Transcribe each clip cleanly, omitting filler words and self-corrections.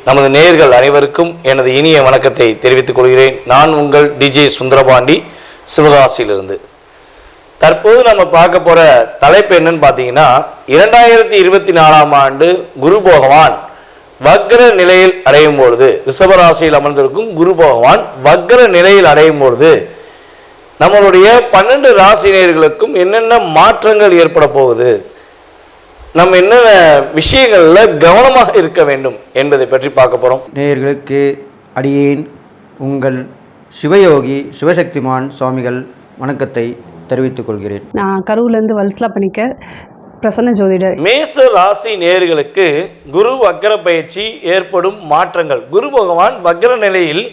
நமது நேயர்கள் அனைவருக்கும் எனது இனிய வணக்கத்தை தெரிவித்துக் கொள்கிறேன். நான் உங்கள் டிஜே சுந்தரபாண்டி, சிவகாசியிலிருந்து. தற்போது நம்ம பார்க்க போற தலைப்பு என்னன்னு பார்த்தீங்கன்னா, 2024ஆம் ஆண்டு குரு பகவான் வக்ர நிலையில் அடையும் பொழுது, ரிஷபராசியில் அமர்ந்திருக்கும் குரு பகவான் வக்ர நிலையில் அடையும் பொழுது நம்மளுடைய 12 ராசினியர்களுக்கும் என்னென்ன மாற்றங்கள் ஏற்பட போகுது, நம்ம என்னென்ன விஷயங்களில் கவனமாக இருக்க வேண்டும் என்பதை பற்றி பார்க்க போகிறோம். நேயர்களுக்கு அடியேன் உங்கள் சிவயோகி சிவசக்திமான் சுவாமிகள் வணக்கத்தை தெரிவித்துக் கொள்கிறேன். நான் கரூர்லேருந்து வல்சலா பண்ணிக்க பிரசன்ன ஜோதிடர். மேச ராசி நேயர்களுக்கு குரு வக்ர பயிற்சி ஏற்படும் மாற்றங்கள், குரு பகவான் வக்ர நிலையில்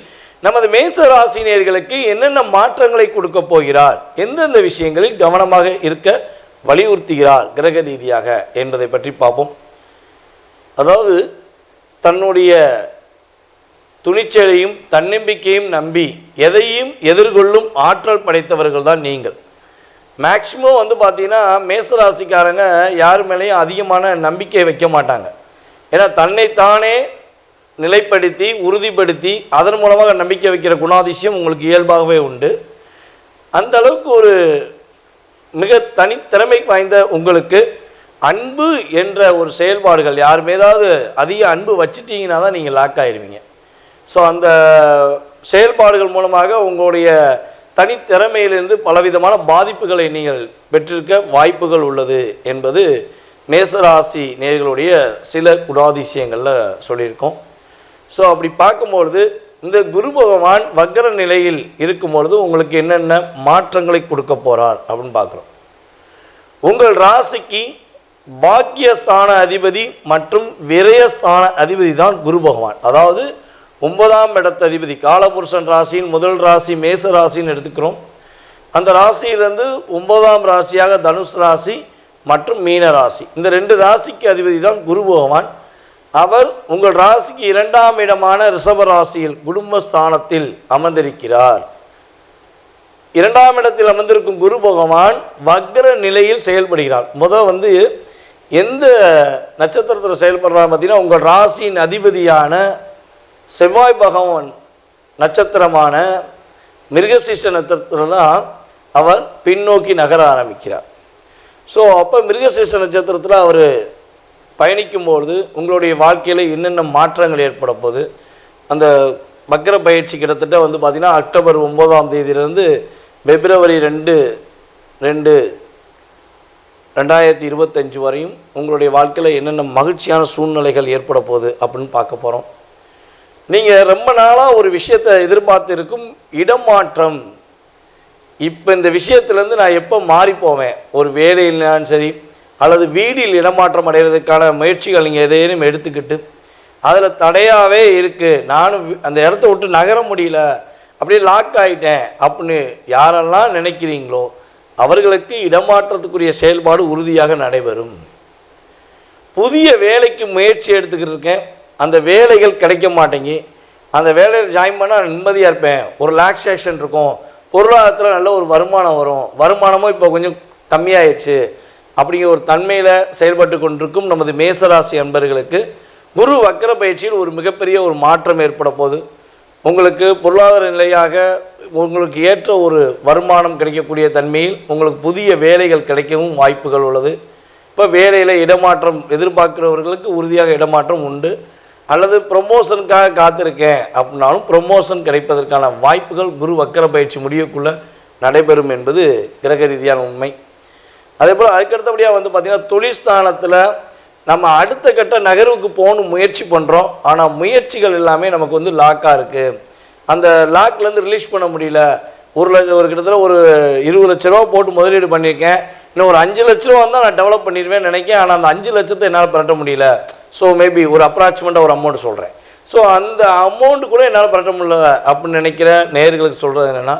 நமது மேச ராசி நேயர்களுக்கு என்னென்ன மாற்றங்களை கொடுக்க போகிறார், எந்தெந்த விஷயங்களில் கவனமாக இருக்க வலியுறுத்துகிறார் கிரக ரீதியாக என்பதை பற்றி பார்ப்போம். அதாவது தன்னுடைய துணிச்சலையும் தன்னம்பிக்கையும் நம்பி எதையும் எதிர்கொள்ளும் ஆற்றல் படைத்தவர்கள் தான் நீங்கள். மேக்சிமம் பார்த்தீங்கன்னா மேசராசிக்காரங்க யார் மேலேயும் அதிகமான நம்பிக்கை வைக்க மாட்டாங்க. ஏன்னா தன்னைத்தானே நிலைப்படுத்தி உறுதிப்படுத்தி அதன் மூலமாக நம்பிக்கை வைக்கிற குணாதிசயம் உங்களுக்கு இயல்பாகவே உண்டு. அந்த அளவுக்கு ஒரு மிக தனித்திறமை வாய்ந்த உங்களுக்கு அன்பு என்ற ஒரு செயல்பாடுகள், யார் மீதாவது அதிக அன்பு வச்சுட்டீங்கன்னா தான் நீங்கள் லாக் ஆகிடுவீங்க. ஸோ அந்த செயல்பாடுகள் மூலமாக உங்களுடைய தனித்திறமையிலிருந்து பலவிதமான பாதிப்புகளை நீங்கள் பெற்றிருக்க வாய்ப்புகள் உள்ளது என்பது மேசராசி நேயர்களுடைய சில குணாதிசயங்களில் சொல்லியிருக்கோம். ஸோ அப்படி பார்க்கும்பொழுது இந்த குரு பகவான் வக்ர நிலையில் இருக்கும்பொழுது உங்களுக்கு என்னென்ன மாற்றங்களை கொடுக்க போகிறார் அப்படின்னு பார்க்குறோம். உங்கள் ராசிக்கு பாக்கியஸ்தான அதிபதி மற்றும் விரயஸ்தான அதிபதி தான் குரு பகவான். அதாவது 9ஆம் இடத்த அதிபதி, காலபுருஷன் ராசியின் முதல் ராசி மேச ராசின்னு எடுத்துக்கிறோம். அந்த ராசியிலிருந்து 9ஆம் ராசியாக தனுஷ் ராசி மற்றும் மீன ராசி, இந்த 2 ராசிக்கு அதிபதி தான் குரு பகவான். அவர் உங்கள் ராசிக்கு 2ஆம் இடமான ரிஷப ராசியில் குடும்பஸ்தானத்தில் அமர்ந்திருக்கிறார். 2ஆம் இடத்தில் அமர்ந்திருக்கும் குரு பகவான் வக்ர நிலையில் செயல்படுகிறார். எந்த நட்சத்திரத்தில் செயல்படுறார் பார்த்தீங்கன்னா, உங்கள் ராசியின் அதிபதியான செவ்வாய் பகவான் நட்சத்திரமான மிருகசீஷ நட்சத்திரம் தான் அவர் பின்னோக்கி நகர ஆரம்பிக்கிறார். ஸோ அப்போ மிருகசீஷ நட்சத்திரத்தில் அவர் பயணிக்கும்பொழுது உங்களுடைய வாழ்க்கையில் என்னென்ன மாற்றங்கள் ஏற்பட போகுது, அந்த வக்ர பயிற்சி கிட்டத்தட்ட பார்த்திங்கன்னா அக்டோபர் 9ஆம் தேதியிலிருந்து பிப்ரவரி 2, 2025 வரையும் உங்களுடைய வாழ்க்கையில் என்னென்ன மகிழ்ச்சியான சூழ்நிலைகள் ஏற்பட போகுது அப்படின்னு பார்க்க போகிறோம். நீங்கள் ரொம்ப நாளாக ஒரு விஷயத்தை எதிர்பார்த்து இருக்கும் இடமாற்றம், இப்போ இந்த விஷயத்துலேருந்து நான் எப்போ மாறி போவேன், ஒரு வேலையிலும் சரி அல்லது வீடில் இடமாற்றம் அடைவதற்கான முயற்சிகள் நீங்கள் எதையும் எடுத்துக்கிட்டு அதில் தடையாகவே இருக்குது, நானும் அந்த இடத்த விட்டு நகர முடியல, அப்படியே லாக் ஆகிட்டேன் அப்படின்னு யாரெல்லாம் நினைக்கிறீங்களோ அவர்களுக்கு இடமாற்றத்துக்குரிய செயல்பாடு உறுதியாக நடைபெறும். புதிய வேலைக்கு முயற்சி எடுத்துக்கிட்டு இருக்கேன், அந்த வேலைகள் கிடைக்க மாட்டேங்கி, அந்த வேலையில் ஜாயின் பண்ணால் நிம்மதியாக இருப்பேன், ஒரு ரிலாக்ஸேஷன் இருக்கும், பொருளாதாரத்தில் நல்ல ஒரு வருமானம் வரும், வருமானமும் இப்போ கொஞ்சம் கம்மியாயிடுச்சு அப்படிங்கிற ஒரு தன்மையில் செயல்பட்டு கொண்டிருக்கும் நமது மேசராசி அன்பர்களுக்கு குரு வக்ர பயிற்சியில் ஒரு மிகப்பெரிய ஒரு மாற்றம் ஏற்பட போகுது. உங்களுக்கு பொருளாதார நிலையாக உங்களுக்கு ஏற்ற ஒரு வருமானம் கிடைக்கக்கூடிய தன்மையில் உங்களுக்கு புதிய வேலைகள் கிடைக்கவும் வாய்ப்புகள் உள்ளது. இப்போ வேலையில் இடமாற்றம் எதிர்பார்க்கிறவர்களுக்கு உறுதியாக இடமாற்றம் உண்டு. அல்லது ப்ரொமோஷனுக்காக காத்திருக்கேன் அப்படின்னாலும் ப்ரொமோஷன் கிடைப்பதற்கான வாய்ப்புகள் குரு வக்ர பயிற்சி முடியக்குள்ளே நடைபெறும் என்பது கிரக ரீதியான உண்மை. அதே போல் அதுக்கடுத்தபடியாக பார்த்திங்கன்னா தொழில்ஸ்தானத்தில் நம்ம அடுத்த கட்ட நகர்வுக்கு போகணும் முயற்சி பண்ணுறோம், ஆனால் முயற்சிகள் எல்லாமே நமக்கு லாக்காக இருக்குது, அந்த லாக்லேருந்து ரிலீஸ் பண்ண முடியல. ஒரு கிட்டத்தட்ட ஒரு 20 லட்ச ரூபா போட்டு முதலீடு பண்ணியிருக்கேன், இன்னும் ஒரு 5 லட்ச ரூபா தான் நான் டெவலப் பண்ணிடுவேன்னு நினைக்கிறேன், ஆனால் அந்த 5 லட்சத்தை என்னால் பரட்ட முடியல. ஸோ மேபி ஒரு அப்ராக்சிமேட்டாக ஒரு அமௌண்ட் சொல்கிறேன், ஸோ அந்த அமௌண்ட்டு கூட என்னால் பரட்ட முடியல அப்படின்னு நினைக்கிற நேயர்களுக்கு சொல்கிறது என்னென்னா,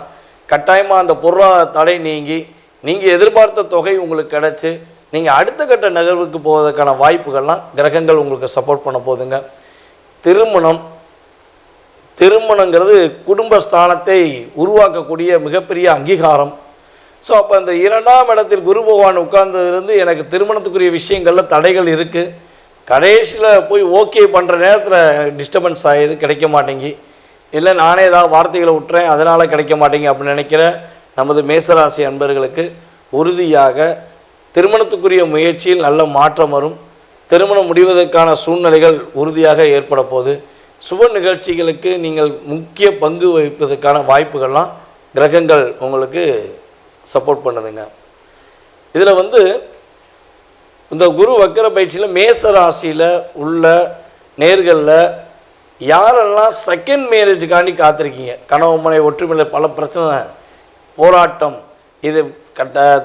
கட்டாயமாக அந்த பொருளாதார தடை நீங்கி நீங்கள் எதிர்பார்த்த தொகை உங்களுக்கு கிடச்சி நீங்கள் அடுத்த கட்ட நகர்வுக்கு போவதற்கான வாய்ப்புகள்லாம் கிரகங்கள் உங்களுக்கு சப்போர்ட் பண்ண போகுதுங்க. திருமணங்கிறது குடும்பஸ்தானத்தை உருவாக்கக்கூடிய மிகப்பெரிய அங்கீகாரம். ஸோ அப்போ அந்த 2ஆம் இடத்தில் குரு பகவான் உட்கார்ந்ததுலேருந்து எனக்கு திருமணத்துக்குரிய விஷயங்களில் தடைகள் இருக்குது, கடைசியில் போய் ஓகே பண்ணுற நேரத்தில் டிஸ்டர்பன்ஸ் ஆகியது, கிடைக்க மாட்டேங்கி, இல்லை நானே ஏதாவது வார்த்தைகளை விட்டுறேன் அதனால் கிடைக்க மாட்டேங்க அப்படின்னு நினைக்கிற நமது மேசராசி அன்பர்களுக்கு உறுதியாக திருமணத்துக்குரிய முயற்சியில் நல்ல மாற்றம் வரும். திருமணம் முடிவதற்கான சூழ்நிலைகள் உறுதியாக ஏற்பட போது. சுப நிகழ்ச்சிகளுக்கு நீங்கள் முக்கிய பங்கு வகிப்பதற்கான வாய்ப்புகள்லாம் கிரகங்கள் உங்களுக்கு சப்போர்ட் பண்ணுதுங்க. இதில் இந்த குரு வக்கர பயிற்சியில் மேச ராசியில் உள்ள நேர்களில் யாரெல்லாம் செகண்ட் மேரேஜுக்காண்டி காத்திருக்கீங்க, கணவன் மனைவி ஒற்றுமையில் பல பிரச்சனை போராட்டம், இது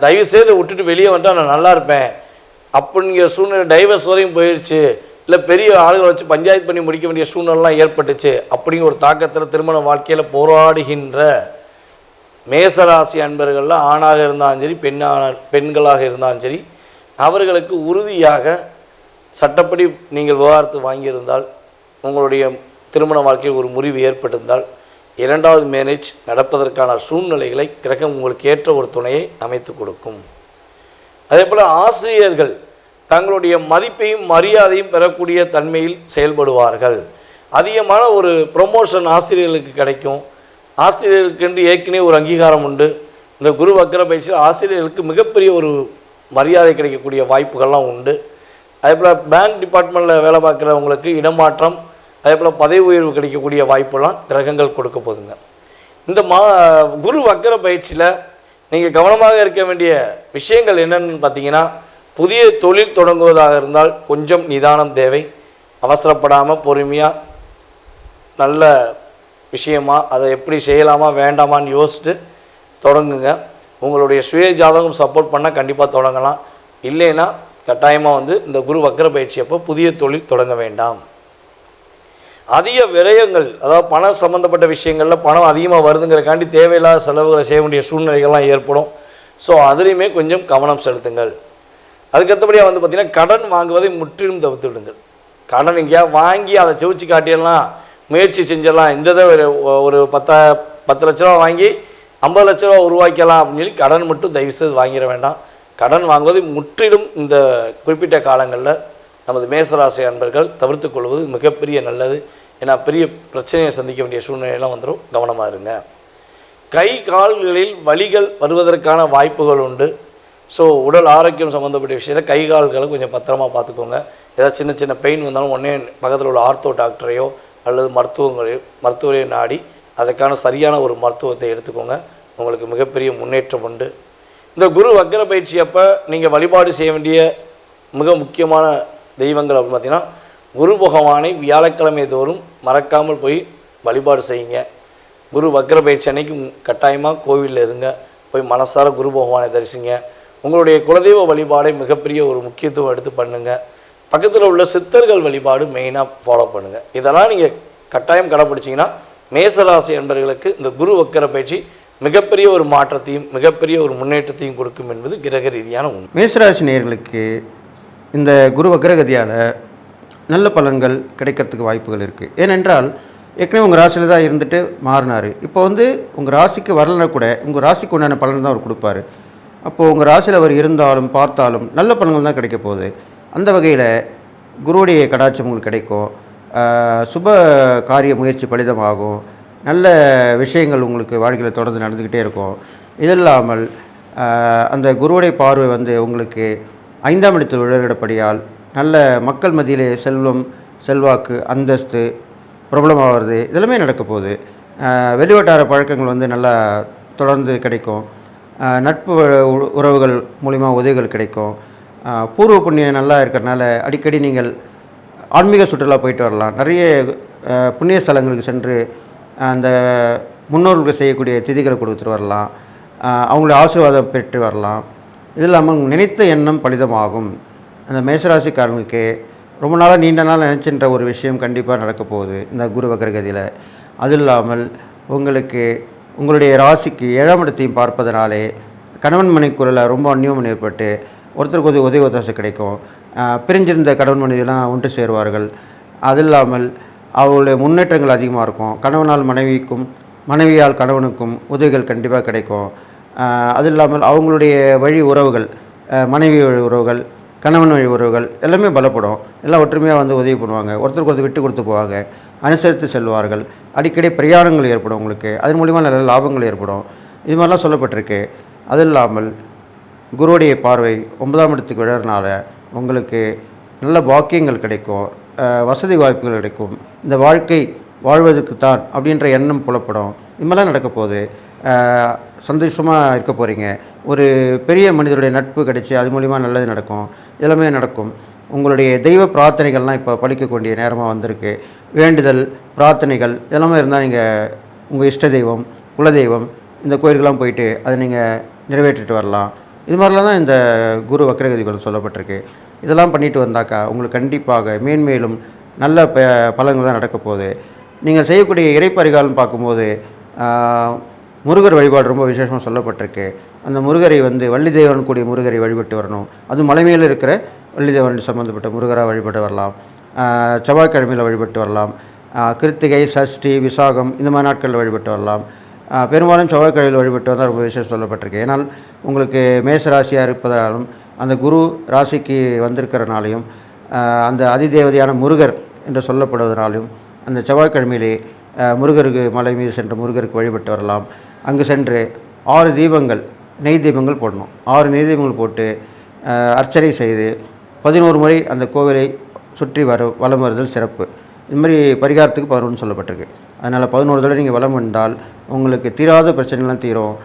தயவுசெய்து விட்டுட்டு வெளியே வந்துட்டால் நான் நல்லா இருப்பேன் அப்படிங்கிற சூழ்நிலை, டைவர்ஸ் வரையும் போயிடுச்சு, இல்லை பெரிய ஆளுகளை வச்சு பஞ்சாயத்து பண்ணி முடிக்க வேண்டிய சூழ்நிலைலாம் ஏற்பட்டுச்சு அப்படிங்கிற ஒரு தாக்கத்தில் திருமண வாழ்க்கையில் போராடுகின்ற மேசராசி அன்பர்கள்லாம் ஆணாக இருந்தாலும் சரி பெண்களாக இருந்தாலும் சரி அவர்களுக்கு உறுதியாக சட்டப்படி நீங்கள் விவாகரத்து வாங்கியிருந்தால், உங்களுடைய திருமண வாழ்க்கையில் ஒரு முறிவு ஏற்பட்டிருந்தால், இரண்டாவது மேரேஜ் நடப்பதற்கான சூழ்நிலைகளை கிரகம் உங்களுக்கு ஏற்ற ஒரு துணையை அமைத்து கொடுக்கும். அதே போல் ஆசிரியர்கள் தங்களுடைய மதிப்பையும் மரியாதையும் பெறக்கூடிய தன்மையில் செயல்படுவார்கள். அதிகமான ஒரு ப்ரொமோஷன் ஆசிரியர்களுக்கு கிடைக்கும். ஆசிரியர்களுக்கென்று ஏற்கனவே ஒரு அங்கீகாரம் உண்டு. இந்த குரு வக்கர பயிற்சியில் ஆசிரியர்களுக்கு மிகப்பெரிய ஒரு மரியாதை கிடைக்கக்கூடிய வாய்ப்புகள்லாம் உண்டு. அதே போல் பேங்க் டிபார்ட்மெண்ட்டில் வேலை பார்க்குறவங்களுக்கு இடமாற்றம், அதே போல் பதவி உயர்வு கிடைக்கக்கூடிய வாய்ப்பெல்லாம் கிரகங்கள் கொடுக்க போதுங்க. இந்த குரு வக்கர பயிற்சியில் நீங்கள் கவனமாக இருக்க வேண்டிய விஷயங்கள் என்னென்னு பார்த்தீங்கன்னா, புதிய தொழில் தொடங்குவதாக இருந்தால் கொஞ்சம் நிதானம் தேவை. அவசரப்படாமல் பொறுமையாக நல்ல விஷயமா அதை எப்படி செய்யலாமா வேண்டாமான்னு யோசிச்சுட்டு தொடங்குங்க. உங்களுடைய சுய ஜாதகம் சப்போர்ட் பண்ணால் கண்டிப்பாக தொடங்கலாம். இல்லைன்னா கட்டாயமாக இந்த குரு வக்கர பயிற்சி அப்போ புதிய தொழில் தொடங்க வேண்டாம். அதிக விரயங்கள், அதாவது பணம் சம்மந்தப்பட்ட விஷயங்களில் பணம் அதிகமாக வருதுங்கிறக்காண்டி தேவையில்லாத செலவுகளை செய்ய வேண்டிய சூழ்நிலைகள்லாம் ஏற்படும். ஸோ அதுலேயுமே கொஞ்சம் கவனம் செலுத்துங்கள். அதுக்கடுத்தபடியாக பார்த்திங்கன்னா கடன் வாங்குவதை முற்றிலும் தவிர்த்து விடுங்கள். கடன் எங்கேயா வாங்கி அதை செவிச்சு காட்டிடலாம், முயற்சி செஞ்சிடலாம், இந்த ஒரு 10 லட்ச ரூபா வாங்கி 50 லட்ச ரூபா உருவாக்கலாம் அப்படின்னு சொல்லி கடன் மட்டும் தயவுசெய்து வாங்கிட வேண்டாம். கடன் வாங்குவதை முற்றிலும் இந்த குறிப்பிட்ட காலங்களில் நமது மேசராசி அன்பர்கள் தவிர்த்து கொள்வது மிகப்பெரிய நல்லது. ஏன்னா பெரிய பிரச்சனையை சந்திக்க வேண்டிய சூழ்நிலையெல்லாம் வந்துடும். கவனமாக இருங்க. கை கால்களில் வலிகள் வருவதற்கான வாய்ப்புகள் உண்டு. ஸோ உடல் ஆரோக்கியம் சம்மந்தப்பட்ட விஷயத்தில் கை கால்களை கொஞ்சம் பத்திரமாக பார்த்துக்கோங்க. ஏதாவது சின்ன சின்ன பெயின் வந்தாலும் உடனே பக்கத்தில் உள்ள ஆர்த்தோ டாக்டரையோ அல்லது மருத்துவரையோ நாடி அதுக்கான சரியான ஒரு மருத்துவத்தை எடுத்துக்கோங்க. உங்களுக்கு மிகப்பெரிய முன்னேற்றம் உண்டு. இந்த குரு வக்கர பயிற்சி அப்போ நீங்கள் வழிபாடு செய்ய வேண்டிய மிக முக்கியமான தெய்வங்கள் அப்படின்னு பார்த்தீங்கன்னா, குரு பகவானை வியாழக்கிழமை தோறும் மறக்காமல் போய் வழிபாடு செய்யுங்க. குரு வக்கர பயிற்சி அன்னைக்கு கட்டாயமாக கோவிலில் இருங்க, போய் மனசார குரு பகவானை தரிசிங்க. உங்களுடைய குலதெய்வ வழிபாடை மிகப்பெரிய ஒரு முக்கியத்துவம் எடுத்து பண்ணுங்கள். பக்கத்தில் உள்ள சித்தர்கள் வழிபாடு மெயினாக ஃபாலோ பண்ணுங்கள். இதெல்லாம் நீங்கள் கட்டாயம் கடைப்பிடிச்சிங்கன்னா மேசராசி என்பவர்களுக்கு இந்த குரு வக்கர பயிற்சி மிகப்பெரிய ஒரு மாற்றத்தையும் மிகப்பெரிய ஒரு முன்னேற்றத்தையும் கொடுக்கும் என்பது கிரக ரீதியான உண்மை. மேசராசி நேயர்களுக்கு இந்த குரு வக்கரகதியால் நல்ல பலன்கள் கிடைக்கிறதுக்கு வாய்ப்புகள் இருக்குது. ஏனென்றால் ஏற்கனவே உங்கள் ராசியில் தான் இருந்துட்டு மாறினார். இப்போ உங்கள் ராசிக்கு வரலனா கூட உங்கள் ராசிக்கு உண்டான பலன் தான் அவர் கொடுப்பார். அப்போது உங்கள் ராசியில் அவர் இருந்தாலும் பார்த்தாலும் நல்ல பலன்கள் தான் கிடைக்க போகுது. அந்த வகையில் குருவுடைய கடாட்சம் உங்களுக்கு கிடைக்கும். சுப காரிய முயற்சி பலிதமாகும். நல்ல விஷயங்கள் உங்களுக்கு வாழ்க்கையில் தொடர்ந்து நடந்துக்கிட்டே இருக்கும். இது இல்லாமல் அந்த குருவுடைய பார்வை உங்களுக்கு 5ஆம் இடத்தில் விழுகிறபடியால் நல்ல மக்கள் மத்தியிலே செல்வம், செல்வாக்கு, அந்தஸ்து, பிரபலமாகிறது இதெல்லாமே நடக்க போகுது. வெளிவட்டார பழக்கங்கள் நல்லா தொடர்ந்து கிடைக்கும். நட்பு உறவுகள் மூலிமா உதவிகள் கிடைக்கும். பூர்வ புண்ணியம் நல்லா இருக்கிறனால அடிக்கடி நீங்கள் ஆன்மீக சுற்றுலா போயிட்டு வரலாம். நிறைய புண்ணிய ஸ்தலங்களுக்கு சென்று அந்த முன்னோர்களுக்கு செய்யக்கூடிய திதிகளை கொடுத்துட்டு வரலாம். அவங்களுடைய ஆசீர்வாதம் பெற்று வரலாம். இது இல்லாமல் நினைத்த எண்ணம் பலிதமாகும். அந்த மேஷராசிக்காரனுக்கு ரொம்ப நாளாக நீண்ட நாள் நினச்சின்ற ஒரு விஷயம் கண்டிப்பாக நடக்க போகுது இந்த குரு வக்கரகதியில். அது இல்லாமல் உங்களுடைய ராசிக்கு 7ஆம் இடத்தையும் பார்ப்பதனாலே கணவன் மனைக்குள்ள ரொம்ப அந்யோன்யம் ஏற்பட்டு ஒருத்தருக்கு உதவி ஒத்தாசை கிடைக்கும். பிரிஞ்சிருந்த கணவன் மனைவியெல்லாம் ஒன்று சேருவார்கள். அது இல்லாமல் அவர்களுடைய முன்னேற்றங்கள் அதிகமாக இருக்கும். கணவனால் மனைவிக்கும், மனைவியால் கணவனுக்கும் உதவிகள் கண்டிப்பாக கிடைக்கும். அது இல்லாமல் அவங்களுடைய வழி உறவுகள், மனைவி உறவுகள், கணவன் வழி உறவுகள் எல்லாமே பலப்படும். எல்லாம் ஒற்றுமையாக வந்து உதவி பண்ணுவாங்க, ஒருத்தருக்கு ஒருத்தர் விட்டு கொடுத்து போவாங்க, அனுசரித்து செல்வார்கள். அடிக்கடி பிரயாணங்கள் ஏற்படும் உங்களுக்கு, அதன் மூலிமா நல்ல லாபங்கள் ஏற்படும். இது மாதிரிலாம் சொல்லப்பட்டிருக்கு. அது இல்லாமல் குருவுடைய பார்வை 9ஆம் இடத்துக்கு விழறதுனால உங்களுக்கு நல்ல பாக்கியங்கள் கிடைக்கும், வசதி வாய்ப்புகள் கிடைக்கும், இந்த வாழ்க்கை வாழ்வதற்கு தான் அப்படின்ற எண்ணம் புலப்படும். இது மாதிரிலாம் நடக்க போகுது. சந்தோஷமாக இருக்க போகிறீங்க. ஒரு பெரிய மனிதருடைய நட்பு கிடைச்சி அது மூலிமா நல்லது நடக்கும், எல்லாமே நடக்கும். உங்களுடைய தெய்வ பிரார்த்தனைகள்லாம் இப்போ பழிக்கக்கூடிய நேரமாக வந்திருக்கு. வேண்டுதல் பிரார்த்தனைகள் எல்லாமே இருந்தால் நீங்கள் உங்கள் இஷ்ட தெய்வம், குலதெய்வம், இந்த கோயிலுக்கெல்லாம் போயிட்டு அதை நீங்கள் நிறைவேற்றிட்டு வரலாம். இது மாதிரிலாம் தான் இந்த குரு வக்ரகதி பலன் சொல்லப்பட்டிருக்கு. இதெல்லாம் பண்ணிட்டு வந்தாக்கா உங்களுக்கு கண்டிப்பாக மேன்மேலும் நல்ல பலன்கள் தான் நடக்க போகுது. நீங்கள் செய்யக்கூடிய இறைப்பரிகாலம் பார்க்கும்போது முருகர் வழிபாடு ரொம்ப விசேஷமாக சொல்லப்பட்டிருக்கு. அந்த முருகரை வந்து வள்ளி தேவன் கூடிய முருகரை வழிபட்டு வரணும். அது மலை மேலே இருக்கிற வள்ளி தேவன் சம்மந்தப்பட்ட முருகராக வழிபட்டு வரலாம். செவ்வாய்க்கிழமையில் வழிபட்டு வரலாம். கிருத்திகை, சஷ்டி, விசாகம் இந்த மாதிரி நாட்களில் வழிபட்டு வரலாம். பெரும்பாலும் செவ்வாய்க்கிழமையில் வழிபட்டு வந்தால் ரொம்ப விசேஷம் சொல்லப்பட்டிருக்கு. ஏன்னால் உங்களுக்கு மேச ராசியாக இருப்பதாலும் அந்த குரு ராசிக்கு வந்திருக்கிறனாலையும் அந்த அதிதேவதையான முருகர் என்று சொல்லப்படுவதனாலும் அந்த செவ்வாய்க்கிழமையிலே முருகருக்கு மலை மீது சென்று முருகருக்கு வழிபட்டு வரலாம். அங்கு சென்று 6 தீபங்கள், நெய் தீபங்கள் போடணும். 6 நெய் தீபங்கள் போட்டு அர்ச்சனை செய்து 11 முறை அந்த கோவிலை சுற்றி வலம் வருதல் சிறப்பு. இது மாதிரி பரிகாரத்துக்கு 11 சொல்லப்பட்டிருக்கு. அதனால் 11 தடவை நீங்கள் வலம் வந்தால் உங்களுக்கு தீராத பிரச்சனைகள்லாம் தீரும்.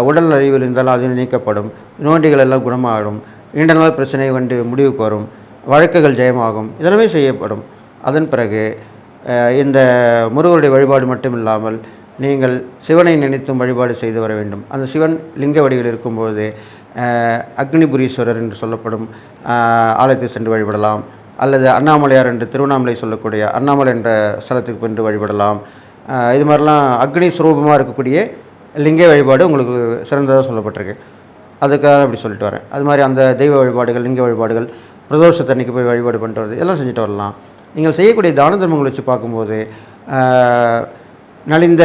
உடல் அழிவில் இருந்தாலும் அது நீக்கப்படும், நோண்டிகள் எல்லாம் குணமாகும், நீண்ட நாள் பிரச்சனை வந்து முடிவுக்கு வரும், வழக்குகள் ஜெயமாகும், இதெல்லாமே செய்யப்படும். அதன் பிறகு இந்த முருகருடைய வழிபாடு மட்டும் இல்லாமல் நீங்கள் சிவனை நினைத்தும் வழிபாடு செய்து வர வேண்டும். அந்த சிவன் லிங்க வடிவில் இருக்கும்போது அக்னிபுரீஸ்வரர் என்று சொல்லப்படும் ஆலயத்தை சென்று வழிபடலாம். அல்லது அண்ணாமலையார் என்று திருவண்ணாமலை சொல்லக்கூடிய அண்ணாமலை என்ற ஸ்தலத்துக்கு சென்று வழிபடலாம். இது மாதிரிலாம் அக்னி சுரூபமாக இருக்கக்கூடிய லிங்க வழிபாடு உங்களுக்கு சிறந்ததாக சொல்லப்பட்டிருக்கு. அதுக்காக அப்படி சொல்லிட்டு வரேன். அது மாதிரி அந்த தெய்வ வழிபாடுகள், லிங்க வழிபாடுகள், பிரதோஷத்தன்னைக்கு போய் வழிபாடு பண்ணிட்டு வரது எல்லாம் செஞ்சுட்டு வரலாம். நீங்கள் செய்யக்கூடிய தான தர்மங்களை வச்சு பார்க்கும்போது நலிந்த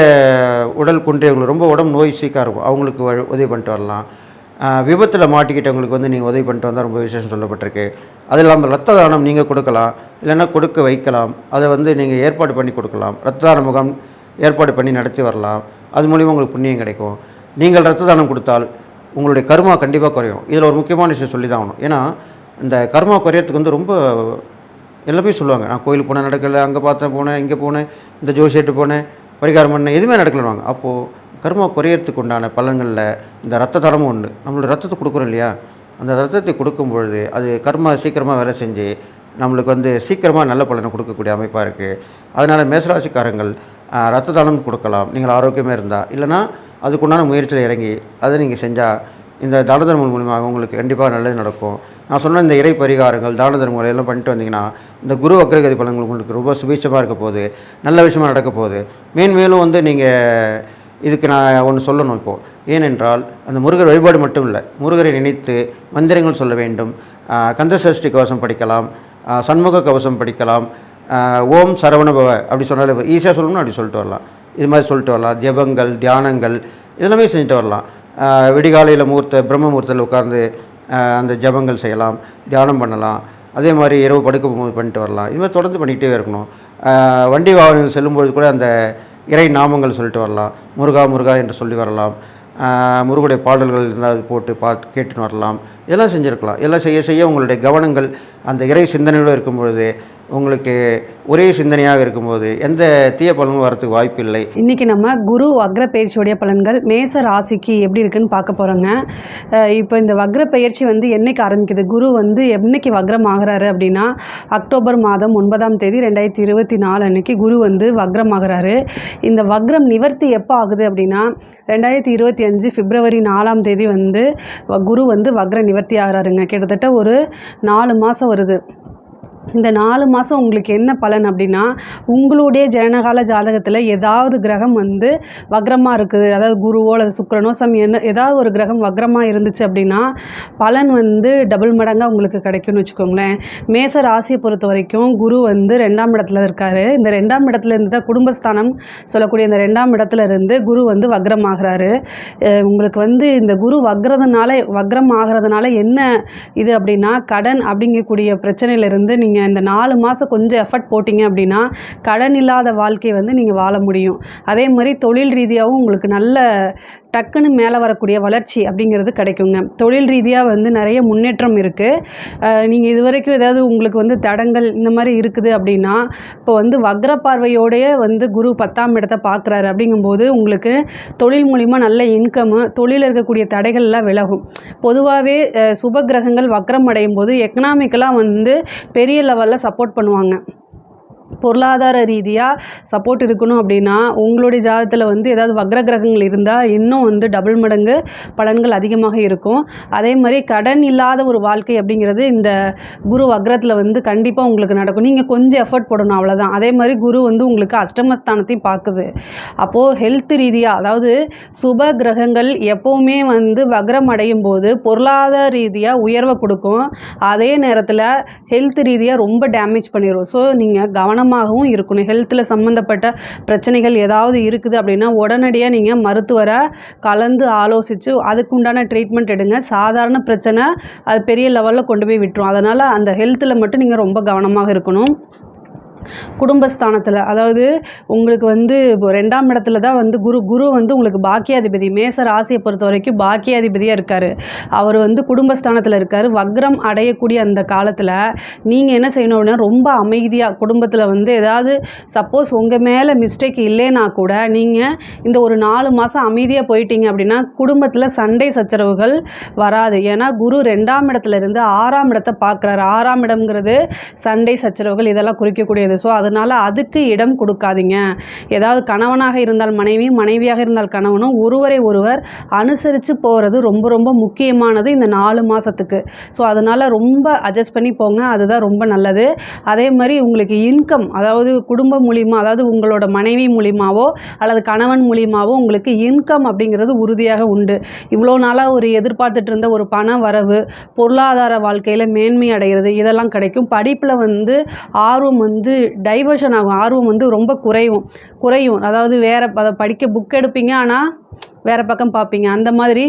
உடல் குன்றியவங்களுக்கு, ரொம்ப உடம்பு நோய் சீக்காக இருக்கும், அவங்களுக்கு உதவி பண்ணிட்டு வரலாம். விபத்தில் மாட்டிக்கிட்டவங்களுக்கு வந்து நீங்கள் உதவி பண்ணிட்டு வந்தால் ரொம்ப விசேஷம் சொல்லப்பட்டிருக்கு. அது இல்லாமல் ரத்த தானம் நீங்கள் கொடுக்கலாம், இல்லைன்னா கொடுக்க வைக்கலாம். அதை வந்து நீங்கள் ஏற்பாடு பண்ணி கொடுக்கலாம். ரத்த தான முகாம் ஏற்பாடு பண்ணி நடத்தி வரலாம். அது மூலிமா உங்களுக்கு புண்ணியம் கிடைக்கும். நீங்கள் ரத்த தானம் கொடுத்தால் உங்களுடைய கர்மா கண்டிப்பாக குறையும். இதில் ஒரு முக்கியமான விஷயம் சொல்லி தான் ஆகணும். ஏன்னா இந்த கர்மா குறையறதுக்கு வந்து ரொம்ப எல்லாமே சொல்லுவாங்க. நான் கோயிலுக்கு போனேன் நடக்கலை, அங்கே பார்த்தேன் போனேன், இங்கே போனேன், இந்த ஜோசியட்டு போனேன், பரிகாரம் பண்ணேன், எதுவுமே நடக்கலைவாங்க. அப்போது கர்மா குறையறதுக்கு உண்டான பலன்களில் இந்த ரத்த தானமும் உண்டு. நம்மளோட ரத்தத்தை கொடுக்குறோம் இல்லையா, அந்த ரத்தத்தை கொடுக்கும் பொழுது அது கர்மா சீக்கிரமாக வேலை செஞ்சு நம்மளுக்கு வந்து சீக்கிரமாக நல்ல பலனை கொடுக்கக்கூடிய அமைப்பாக இருக்குது. அதனால் மேசராசிக்காரங்கள் ரத்த தானம் கொடுக்கலாம் நீங்கள் ஆரோக்கியமாக இருந்தால். இல்லைனா அதுக்குண்டான முயற்சியில் இறங்கி அதை நீங்கள் செஞ்சால் இந்த தான தர்மம் மூலியமாக உங்களுக்கு கண்டிப்பாக நல்லது நடக்கும். நான் சொன்ன இந்த இறை பரிகாரங்கள், தான தர்மங்கள் எல்லாம் பண்ணிட்டு வந்தீங்கன்னா இந்த குரு வக்ரகதி பலன்கள் உங்களுக்கு ரொம்ப சுபீட்சமாக இருக்க போகுது, நல்ல விஷயமாக நடக்க போகுது. மேன்மேலும் வந்து நீங்கள் இதுக்கு நான் ஒன்று சொல்லணும் இப்போது. ஏனென்றால் அந்த முருகர் வழிபாடு மட்டும் இல்லை, முருகரை நினைத்து மந்திரங்கள் சொல்ல வேண்டும். கந்த சஷ்டி கவசம் படிக்கலாம், சண்முக கவசம் படிக்கலாம், ஓம் சரவணபவ அப்படி சொன்னாலே ஈஸியாக சொல்லணும்னு அப்படி சொல்லிட்டு வரலாம். இது மாதிரி சொல்லிட்டு வரலாம். ஜெபங்கள், தியானங்கள் இதெல்லாமே செஞ்சுட்டு வரலாம். விடிகாலையில் பிரம்ம முகூர்த்தத்தில் உட்கார்ந்து அந்த ஜபங்கள் செய்யலாம், தியானம் பண்ணலாம். அதே மாதிரி இரவு படுக்க போகும்போது பண்ணிட்டு வரலாம். இது மாதிரி தொடர்ந்து பண்ணிகிட்டே இருக்கணும். வண்டி வாகனங்கள் செல்லும்பொழுது கூட அந்த இறை நாமங்கள் சொல்லிட்டு வரலாம். முருகா முருகா என்று சொல்லி வரலாம். முருகனுடைய பாடல்கள் இருந்தால் போட்டு கேட்டுன்னு வரலாம். இதெல்லாம் செஞ்சுருக்கலாம். எல்லாம் செய்ய செய்ய உங்களுடைய கவனங்கள் அந்த இறை சிந்தனையோடு இருக்கும் பொழுது உங்களுக்கு ஒரே சிந்தனையாக இருக்கும்போது எந்த தீய பலனும் வரதுக்கு வாய்ப்பு இல்லை. இன்றைக்கி நம்ம குரு வக்ர பயிற்சியோடைய பலன்கள் மேச ராசிக்கு எப்படி இருக்குன்னு பார்க்க போகிறோங்க. இப்போ இந்த வக்ர பயிற்சி வந்து என்றைக்கு ஆரம்பிக்குது, குரு வந்து என்றைக்கு வக்ரம் ஆகிறாரு அப்படின்னா அக்டோபர் மாதம் 9ஆம் தேதி 2024 அன்னைக்கு குரு வந்து வக்ரம் ஆகிறாரு. இந்த வக்ரம் நிவர்த்தி எப்போ ஆகுது அப்படின்னா 2025 பிப்ரவரி 4ஆம் தேதி வந்து குரு வந்து வக்ர நிவர்த்தி ஆகிறாருங்க. கிட்டத்தட்ட ஒரு 4 மாதம் வருது. இந்த 4 மாதம் உங்களுக்கு என்ன பலன் அப்படின்னா, உங்களுடைய ஜனனகால ஜாதகத்தில் ஏதாவது கிரகம் வந்து வக்ரமாக இருக்குது, அதாவது குருவோ அல்லது சுக்கிரனோ ஏதாவது ஒரு கிரகம் வக்ரமாக இருந்துச்சு அப்படின்னா பலன் வந்து டபுள் மடங்காக உங்களுக்கு கிடைக்கும்னு வச்சுக்கோங்களேன். மேச ராசியை பொறுத்த வரைக்கும் குரு வந்து 2ஆம் இடத்துல இருக்கார். இந்த 2ஆம் இடத்துல இருந்து தான் குடும்பஸ்தானம் சொல்லக்கூடிய இந்த 2ஆம் இடத்துல இருந்து குரு வந்து வக்ரமாகிறாரு. உங்களுக்கு வந்து இந்த குரு வக்ரம் ஆகிறதுனால என்ன இது அப்படின்னா, கடன் அப்படிங்கக்கூடிய பிரச்சனையிலிருந்து நீங்கள் இந்த 4 மாதம் கொஞ்சம் எஃபர்ட் போட்டிங்க அப்படின்னா கடன் இல்லாத வாழ்க்கையை வந்து நீங்கள் வாழ முடியும். அதே மாதிரி தொழில் ரீதியாகவும் உங்களுக்கு நல்ல டக்குன்னு மேலே வரக்கூடிய வளர்ச்சி அப்படிங்கிறது கிடைக்குங்க. தொழில் ரீதியாக வந்து நிறைய முன்னேற்றம் இருக்குது. நீங்கள் இதுவரைக்கும் ஏதாவது உங்களுக்கு வந்து தடங்கள் இந்த மாதிரி இருக்குது அப்படின்னா, இப்போ வந்து வக்ர பார்வையோடைய வந்து குரு 10ஆம் இடத்தை பார்க்குறாரு அப்படிங்கும்போது உங்களுக்கு தொழில் மூலிமா நல்ல இன்கம்மு, தொழிலில் இருக்கக்கூடிய தடைகள்லாம் விலகும். பொதுவாகவே சுப கிரகங்கள் வக்ரம் அடையும் போது எக்கனாமிக்கலாக வந்து பெரிய லெவலில் சப்போர்ட் பண்ணுவாங்க. பொருளாதார ரீதியாக சப்போர்ட் இருக்கணும் அப்படின்னா உங்களுடைய ஜாதகத்தில் வந்து ஏதாவது வக்ர கிரகங்கள் இருந்தால் இன்னும் வந்து டபுள் மடங்கு பலன்கள் அதிகமாக இருக்கும். அதே மாதிரி கடன் இல்லாத ஒரு வாழ்க்கை அப்படிங்கிறது இந்த குரு வக்ரத்தில் வந்து கண்டிப்பாக உங்களுக்கு நடக்கும். நீங்கள் கொஞ்சம் எஃபர்ட் போடணும், அவ்வளோதான். அதே மாதிரி குரு வந்து உங்களுக்கு அஷ்டமஸ்தானத்தையும் பார்க்குது. அப்போது ஹெல்த் ரீதியாக, அதாவது சுப கிரகங்கள் எப்போவுமே வந்து வக்ரம் அடையும் போது பொருளாதார ரீதியாக உயர்வை கொடுக்கும். அதே நேரத்தில் ஹெல்த் ரீதியாக ரொம்ப டேமேஜ் பண்ணிடும். ஸோ நீங்கள் கவனமாகவும் இருக்கணும். ஹெல்த்தில் சம்மந்தப்பட்ட பிரச்சனைகள் ஏதாவது இருக்குது அப்படின்னா உடனடியாக நீங்கள் மருத்துவரை கலந்து ஆலோசித்து அதுக்குண்டான ட்ரீட்மெண்ட் எடுங்க. சாதாரண பிரச்சனை அது பெரிய லெவலில் கொண்டு போய் விட்டுரும். அதனால் அந்த ஹெல்த்தில் மட்டும் நீங்கள் ரொம்ப கவனமாக இருக்கணும். குடும்பஸ்தானத்தில், அதாவது உங்களுக்கு வந்து இப்போ 2ஆம் இடத்துல தான் வந்து குரு வந்து உங்களுக்கு பாக்கியாதிபதி. மேச ராசியை பொறுத்த வரைக்கும் பாக்கியாதிபதியாக இருக்கார். அவர் வந்து குடும்பஸ்தானத்தில் இருக்கார். வக்ரம் அடையக்கூடிய அந்த காலத்தில் நீங்கள் என்ன செய்யணும் அப்படின்னா, ரொம்ப அமைதியாக குடும்பத்தில் வந்து ஏதாவது சப்போஸ் உங்கள் மேலே மிஸ்டேக் இல்லைன்னா கூட நீங்கள் இந்த ஒரு 4 மாதம் அமைதியாக போயிட்டீங்க அப்படின்னா குடும்பத்தில் சண்டை சச்சரவுகள் வராது. ஏன்னா குரு 2ஆம் இடத்துல இருந்து 6ஆம் இடத்தை பார்க்குறாரு. 6ஆம் இடம்ங்கிறது சண்டை சச்சரவுகள் இதெல்லாம் குறிக்கக்கூடியது. ஸோ அதனால் அதுக்கு இடம் கொடுக்காதீங்க. ஏதாவது கணவனாக இருந்தால் மனைவி, மனைவியாக இருந்தால் கணவனும் ஒருவரை ஒருவர் அனுசரித்து போகிறது ரொம்ப ரொம்ப முக்கியமானது இந்த 4 மாதத்துக்கு. ஸோ அதனால் ரொம்ப அட்ஜஸ்ட் பண்ணி போங்க, அதுதான் ரொம்ப நல்லது. அதே மாதிரி உங்களுக்கு இன்கம், அதாவது குடும்பம் மூலிமா, அதாவது உங்களோட மனைவி மூலிமாவோ அல்லது கணவன் மூலிமாவோ உங்களுக்கு இன்கம் அப்படிங்கிறது உறுதியாக உண்டு. இவ்வளோ நாளாக ஒரு எதிர்பார்த்துட்டு இருந்த ஒரு பண வரவு, பொருளாதார வாழ்க்கையில் மேன்மை அடைகிறது, இதெல்லாம் கிடைக்கும். படிப்பில் வந்து ஆர்வம் வந்து டைவர்ஷன் ஆகும். ஆர்வம் வந்து ரொம்ப குறையும். அதாவது வேறு படிக்க புக் எடுப்பீங்க, ஆனால் வேறு பக்கம் பார்ப்பீங்க. அந்த மாதிரி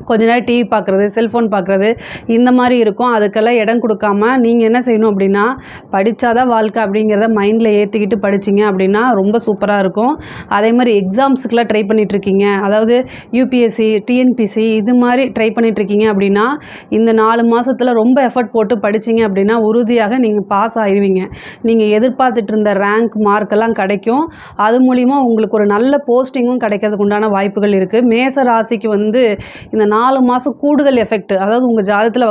கொஞ்ச நேரம் டிவி பார்க்குறது, செல்ஃபோன் பார்க்குறது, இந்த மாதிரி இருக்கும். அதுக்கெல்லாம் இடம் கொடுக்காம நீங்கள் என்ன செய்யணும் அப்படின்னா, படித்தாதான் வாழ்க்கை அப்படிங்கிறத மைண்டில் ஏற்றிக்கிட்டு படிச்சிங்க அப்படின்னா ரொம்ப சூப்பராக இருக்கும். அதே மாதிரி எக்ஸாம்ஸுக்கெலாம் ட்ரை பண்ணிகிட்ருக்கீங்க, அதாவது யூபிஎஸ்சி, டிஎன்பிசி இது மாதிரி ட்ரை பண்ணிகிட்ருக்கீங்க அப்படின்னா இந்த 4 மாதத்தில் ரொம்ப எஃபர்ட் போட்டு படிச்சிங்க அப்படின்னா உறுதியாக நீங்கள் பாஸ் ஆயிடுவீங்க. நீங்கள் எதிர்பார்த்துட்டு இருந்த ரேங்க் மார்க்கெல்லாம் கிடைக்கும். அது மூலிமா உங்களுக்கு ஒரு நல்ல போஸ்டிங்கும் கிடைக்கிறதுக்கு உண்டான வாய்ப்புகள் இருக்குது. மேச ராசிக்கு வந்து இந்த 4 மாதம் கூடுதல் எஃபெக்ட், அதாவது உங்கள் ஜாதகத்தில்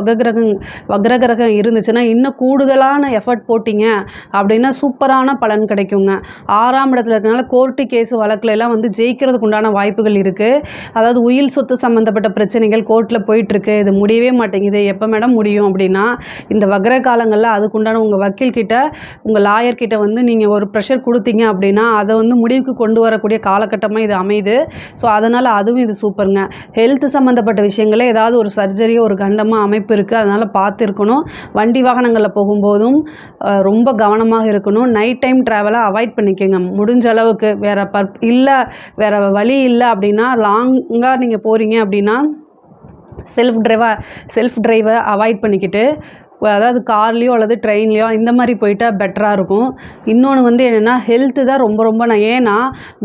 வக்ர கிரகம் இருந்துச்சுன்னா இன்னும் கூடுதலான எஃபர்ட் போட்டிங்க அப்படின்னா சூப்பரான பலன் கிடைக்குங்க. 6ஆம் இடத்துல இருக்கனால கோர்ட்டு கேஸ் வழக்குல எல்லாம் வந்து ஜெயிக்கிறதுக்கு உண்டான வாய்ப்புகள் இருக்குது. அதாவது உயில் சொத்து சம்மந்தப்பட்ட பிரச்சனைகள் கோர்ட்டில் போயிட்டுருக்கு, இது முடியவே மாட்டேங்குது, எப்போ மேடம் முடியும் அப்படின்னா இந்த வக்ர காலங்களில் அதுக்குண்டான உங்கள் வக்கீல்கிட்ட, உங்கள் லாயர்கிட்ட வந்து நீங்கள் ஒரு ப்ரெஷர் கொடுத்தீங்க அப்படின்னா அதை வந்து முடிவுக்கு கொண்டு வரக்கூடிய காலகட்டமாக இது அமையுது. ஸோ அதனால் அதுவும் இது சூப்பருங்க. ஹெல்த் சம்மந்தப்பட்ட விஷயங்களே ஏதாவது ஒரு சர்ஜரியோ ஒரு கண்டமாக அமைப்பு இருக்குது, அதனால் பார்த்து இருக்கணும். வண்டி வாகனங்களில் போகும்போதும் ரொம்ப கவனமாக இருக்கணும். நைட் டைம் ட்ராவலை அவாய்ட் பண்ணிக்கோங்க முடிஞ்ச அளவுக்கு. வேறு வழி இல்லை அப்படின்னா, லாங்காக நீங்கள் போகிறீங்க அப்படின்னா செல்ஃப் டிரைவை அவாய்ட் பண்ணிக்கிட்டு, அதாவது கார்லேயோ அல்லது ட்ரெயின்லேயோ இந்த மாதிரி போயிட்டால் பெட்டராக இருக்கும். இன்னொன்று வந்து என்னென்னா, ஹெல்த்து தான் ரொம்ப ஏன்னா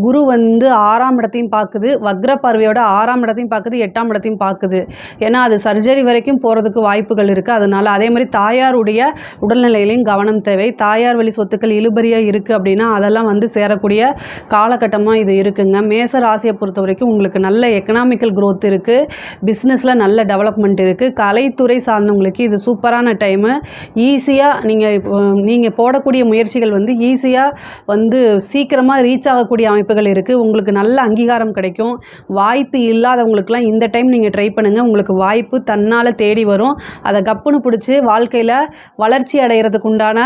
குரு வந்து 6ஆம் இடத்தையும் பார்க்குது, வக்ர பார்வையோட 6ஆம் இடத்தையும் பார்க்குது, 8ஆம் இடத்தையும் பார்க்குது. ஏன்னா அது சர்ஜரி வரைக்கும் போகிறதுக்கு வாய்ப்புகள் இருக்குது. அதனால் அதே மாதிரி தாயாருடைய உடல்நிலையிலையும் கவனம் தேவை. தாயார் வழி சொத்துக்கள் இழுபறியாக இருக்குது அப்படின்னா அதெல்லாம் வந்து சேரக்கூடிய காலகட்டமாக இது இருக்குங்க. மேச ராசியை பொறுத்த வரைக்கும் உங்களுக்கு நல்ல எக்கனாமிக்கல் க்ரோத் இருக்குது, பிஸ்னஸில் நல்ல டெவலப்மெண்ட் இருக்குது. கலைத்துறை சார்ந்தவங்களுக்கு இது சூப்பரான டைமு. ஈஸியாக நீங்கள் போடக்கூடிய முயற்சிகள் வந்து ஈஸியாக வந்து சீக்கிரமாக ரீச் ஆகக்கூடிய அமைப்புகள் இருக்குது. உங்களுக்கு நல்ல அங்கீகாரம் கிடைக்கும். வாய்ப்பு இல்லாதவங்களுக்கெல்லாம் இந்த டைம் நீங்கள் ட்ரை பண்ணுங்கள். உங்களுக்கு வாய்ப்பு தன்னால் தேடி வரும். அதை கப்புன்னு பிடிச்சி வாழ்க்கையில் வளர்ச்சி அடைகிறதுக்கு உண்டான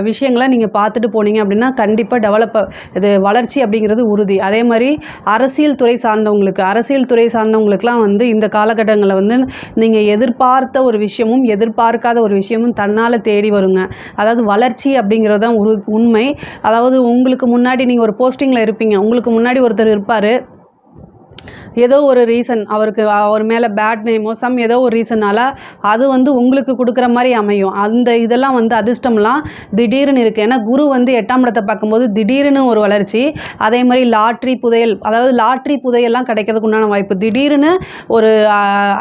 விஷயங்களை நீங்கள் பார்த்துட்டு போனீங்க அப்படின்னா கண்டிப்பாக இது வளர்ச்சி அப்படிங்கிறது உறுதி. அதே மாதிரி அரசியல் துறை சார்ந்தவங்களுக்குலாம் வந்து இந்த காலகட்டங்களில் வந்து நீங்கள் எதிர்பார்த்த ஒரு விஷயமும் எதிர்பார்க்காத ஒரு விஷயமும் தன்னால் தேடி வருங்க. அதாவது வளர்ச்சி அப்படிங்கிறது தான் உண்மை. அதாவது உங்களுக்கு முன்னாடி நீங்கள் ஒரு போஸ்டிங்கில் இருப்பீங்க, உங்களுக்கு முன்னாடி ஒருத்தர் இருப்பார். ஏதோ ஒரு ரீசன் அவர் மேலே பேட் நேமோ ஏதோ ஒரு ரீசனால் அது வந்து உங்களுக்கு கொடுக்குற மாதிரி அமையும். இதெல்லாம் வந்து அதிர்ஷ்டம்லாம் திடீர்னு இருக்குது. ஏன்னா குரு வந்து 8ஆம் இடத்தை பார்க்கும்போது திடீர்னு ஒரு வளர்ச்சி. அதே மாதிரி லாட்ரி புதையெல்லாம் கிடைக்கிறதுக்கு உண்டான வாய்ப்பு, திடீர்னு ஒரு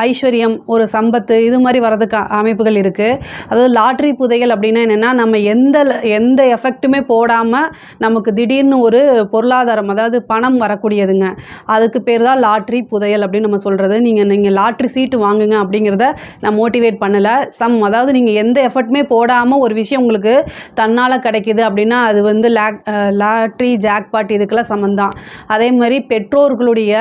ஐஸ்வர்யம், ஒரு சம்பத்து, இது மாதிரி வர்றதுக்கு அமைப்புகள் இருக்குது. அதாவது லாட்ரி புதையல் அப்படின்னா என்னென்னா, நம்ம எந்த எஃபெக்ட்டுமே போடாமல் நமக்கு திடீர்னு ஒரு பொருளாதாரம், அதாவது பணம் வரக்கூடியதுங்க. அதுக்கு பேர் தான் லாட்ரி புதையல் அப்படின்னு நம்ம சொல்கிறது. நீங்கள் லாட்ரி சீட்டு வாங்குங்க அப்படிங்கிறத நான் மோட்டிவேட் பண்ணலை. அதாவது நீங்கள் எந்த எஃபர்ட்டுமே போடாமல் ஒரு விஷயம் உங்களுக்கு தன்னால் கிடைக்கிது அப்படின்னா அது வந்து லாட்ரி ஜாக்பாட் இதுக்கெல்லாம் சம்மந்தான். அதே மாதிரி பெற்றோர்களுடைய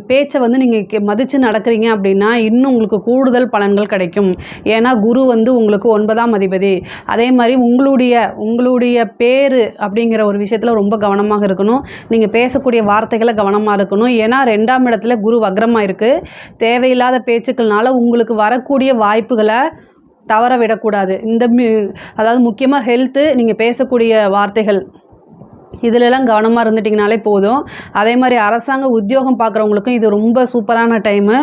பேச்சை வந்து நீங்கள் மதித்து நடக்கிறீங்க அப்படின்னா இன்னும் உங்களுக்கு கூடுதல் பலன்கள் கிடைக்கும். ஏன்னா குரு வந்து உங்களுக்கு 9ஆம் அதிபதி. அதே மாதிரி உங்களுடைய பேர் அப்படிங்கிற ஒரு விஷயத்தில் ரொம்ப கவனமாக இருக்கணும். நீங்கள் பேசக்கூடிய வார்த்தைகளை கவனமாக இருக்கணும். ஏன்னா 2ஆம் இடத்துல குரு வக்ரமாக இருக்குது. தேவையில்லாத பேச்சுக்கள்னால உங்களுக்கு வரக்கூடிய வாய்ப்புகளை தவற விடக்கூடாது. அதாவது முக்கியமாக ஹெல்த்து, நீங்கள் பேசக்கூடிய வார்த்தைகள் இதிலெல்லாம் கவனமாக இருந்துட்டிங்கனாலே போதும். அதே மாதிரி அரசாங்க உத்தியோகம் பார்க்குறவங்களுக்கும் இது ரொம்ப சூப்பரான டைமு.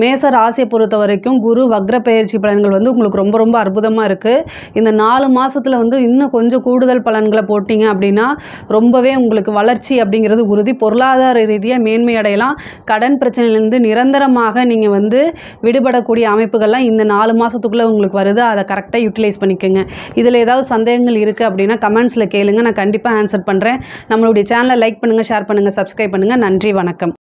மேச ராசியை பொறுத்த வரைக்கும் குரு வக்ர பெயர்ச்சி பலன்கள் வந்து உங்களுக்கு ரொம்ப ரொம்ப அற்புதமாக இருக்குது. இந்த 4 மாதத்தில் வந்து இன்னும் கொஞ்சம் கூடுதல் பலன்களை போட்டிங்க அப்படின்னா ரொம்பவே உங்களுக்கு வளர்ச்சி அப்படிங்கிறது உறுதி. பொருளாதார ரீதியாக மேன்மை அடையலாம். கடன் பிரச்சனையிலேருந்து நிரந்தரமாக நீங்கள் வந்து விடுபடக்கூடிய அமைப்புகள்லாம் இந்த 4 மாதத்துக்குள்ளே உங்களுக்கு வருது. அதை கரெக்டாக யூட்டிலைஸ் பண்ணிக்கோங்க. இதில் ஏதாவது சந்தேகங்கள் இருக்குது அப்படின்னா கமெண்ட்ஸில் கேளுங்க, நான் கண்டிப்பாக ஆன்சர் பண்ணுறேன். நம்மளுடைய சேனலை லைக் பண்ணுங்கள், ஷேர் பண்ணுங்கள், சப்ஸ்கிரைப் பண்ணுங்கள். நன்றி, வணக்கம்.